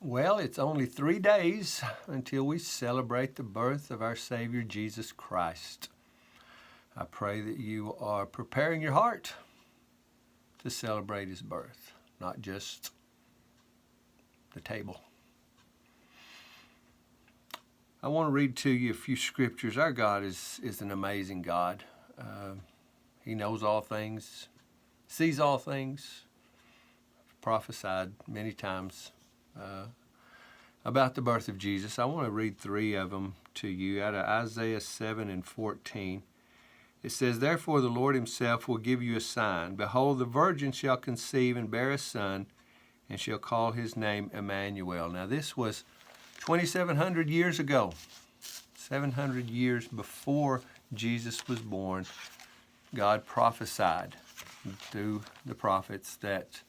Well, it's only 3 days until we celebrate the birth of our Savior Jesus Christ. I pray that you are preparing your heart to celebrate His birth, not just the table. I want to read to you a few scriptures. Our God is an amazing God. He knows all things, sees all things, prophesied many times about the birth of Jesus. I want to read 3 of them to you out of Isaiah 7 and 14. It says, "Therefore the Lord himself will give you a sign. Behold, the virgin shall conceive and bear a son, and shall call his name Emmanuel." Now this was 2,700 years ago, 700 years before Jesus was born. God prophesied through the prophets that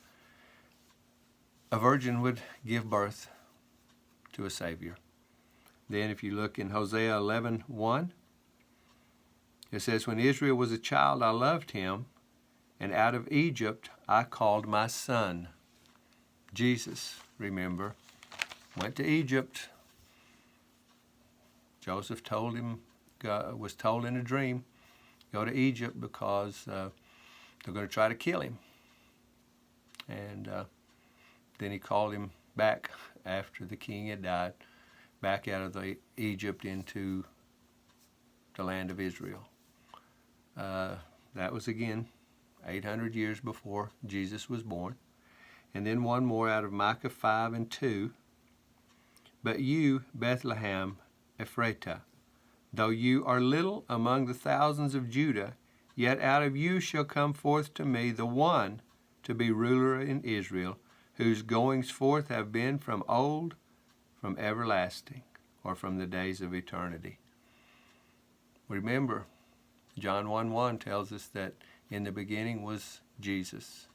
a virgin would give birth to a Savior. Then if you look in Hosea 11:1, it says, "When Israel was a child, I loved him, and out of Egypt I called my son." Jesus, remember, went to Egypt. Joseph told him, was told in a dream, go to Egypt because they're going to try to kill him. And then he called him back after the king had died, back out of Egypt into the land of Israel. That was again 800 years before Jesus was born. And then one more out of Micah 5 and 2. "But you, Bethlehem Ephratah, though you are little among the thousands of Judah, yet out of you shall come forth to me the one to be ruler in Israel, whose goings forth have been from old, from everlasting," or from the days of eternity. Remember, John 1:1 tells us that in the beginning was Jesus,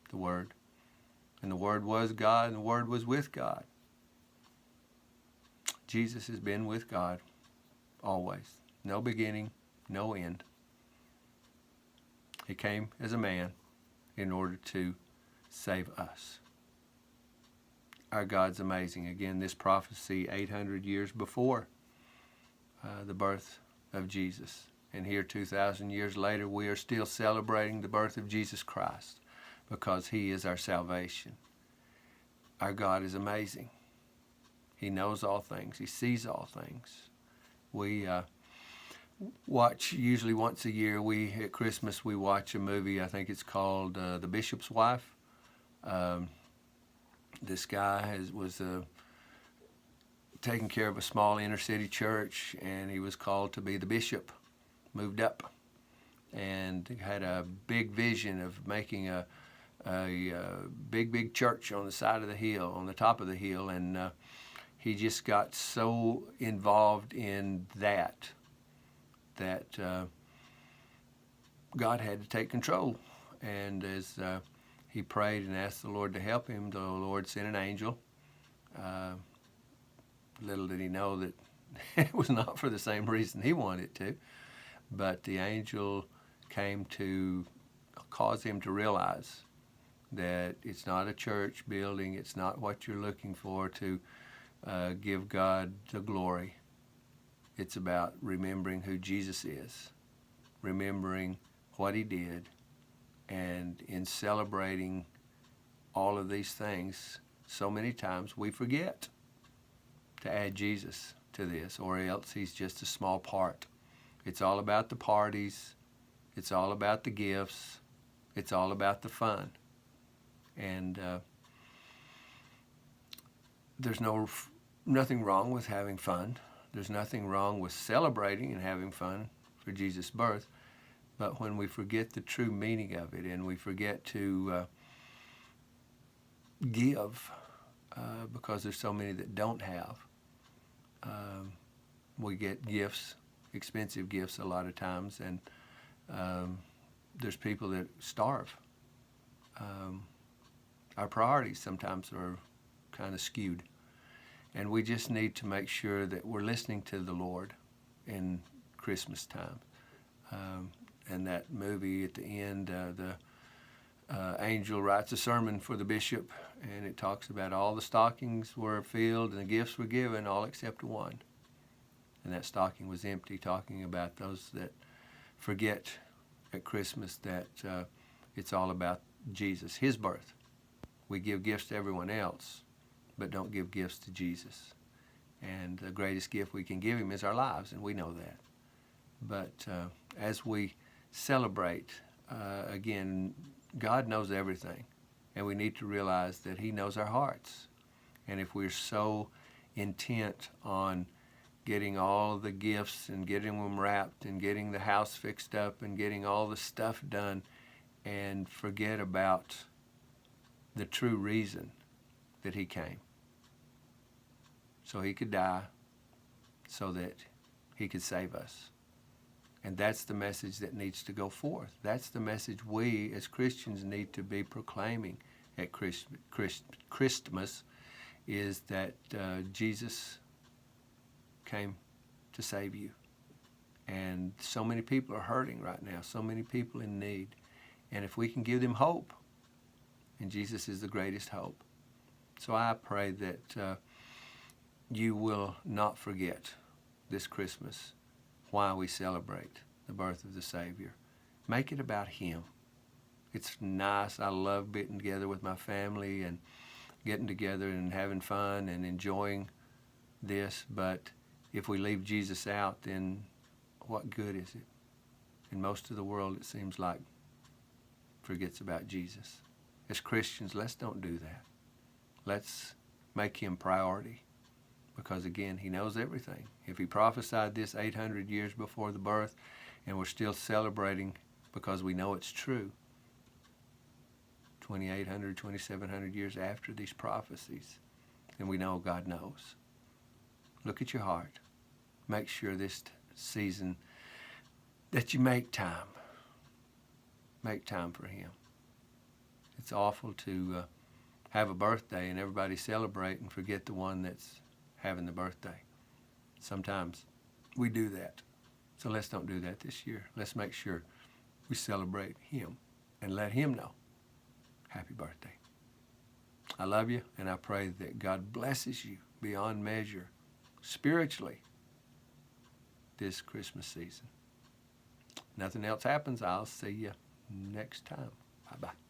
the Word. And the Word was God, and the Word was with God. Jesus has been with God always. No beginning, no end. He came as a man in order to save us. Our God's amazing. Again, this prophecy 800 years before the birth of Jesus. And here 2,000 years later, we are still celebrating the birth of Jesus Christ because He is our salvation. Our God is amazing. He knows all things. He sees all things. We watch, usually once a year, at Christmas, we watch a movie. I think it's called The Bishop's Wife. This guy was taking care of a small inner city church, and he was called to be the bishop. Moved up and had a big vision of making a big church on the side of the hill, on the top of the hill, and he just got so involved in that God had to take control. And as he prayed and asked the Lord to help him, the Lord sent an angel. Little did he know that it was not for the same reason he wanted it to, but the angel came to cause him to realize that it's not a church building, it's not what you're looking for to give God the glory. It's about remembering who Jesus is, remembering what He did, and in celebrating all of these things, so many times we forget to add Jesus to this, or else He's just a small part. It's all about the parties. It's all about the gifts. It's all about the fun. And there's nothing wrong with having fun. There's nothing wrong with celebrating and having fun for Jesus' birth. But when we forget the true meaning of it, and we forget to give, because there's so many that don't have, we get gifts, expensive gifts a lot of times, and there's people that starve. Our priorities sometimes are kind of skewed, and we just need to make sure that we're listening to the Lord in Christmas time. And that movie at the end, angel writes a sermon for the bishop, and it talks about all the stockings were filled and the gifts were given, all except one. And that stocking was empty, talking about those that forget at Christmas that it's all about Jesus, his birth. We give gifts to everyone else, but don't give gifts to Jesus. And the greatest gift we can give him is our lives, and we know that. But as we celebrate, again, God knows everything, and we need to realize that he knows our hearts. And if we're so intent on getting all the gifts and getting them wrapped and getting the house fixed up and getting all the stuff done and forget about the true reason that he came, so he could die, so that he could save us. And that's the message that needs to go forth. That's the message we as Christians need to be proclaiming at Christmas, is that Jesus came to save you. And so many people are hurting right now, so many people in need. And if we can give them hope, and Jesus is the greatest hope. So I pray that you will not forget this Christmas why we celebrate the birth of the Savior. Make it about him. It's nice. I love getting together with my family and getting together and having fun and enjoying this, but if we leave Jesus out, then what good is it? And most of the world, it seems like, forgets about Jesus. As Christians, let's don't do that. Let's make him priority, because again, he knows everything. If he prophesied this 800 years before the birth, and we're still celebrating because we know it's true, 2,800, 2,700 years after these prophecies, then we know God knows. Look at your heart. Make sure this season that you make time. Make time for him. It's awful to have a birthday and everybody celebrate and forget the one that's having the birthday. Sometimes we do that. So let's don't do that this year. Let's make sure we celebrate him and let him know. Happy birthday. I love you, and I pray that God blesses you beyond measure spiritually this Christmas season. Nothing else happens, I'll see you next time. Bye-bye.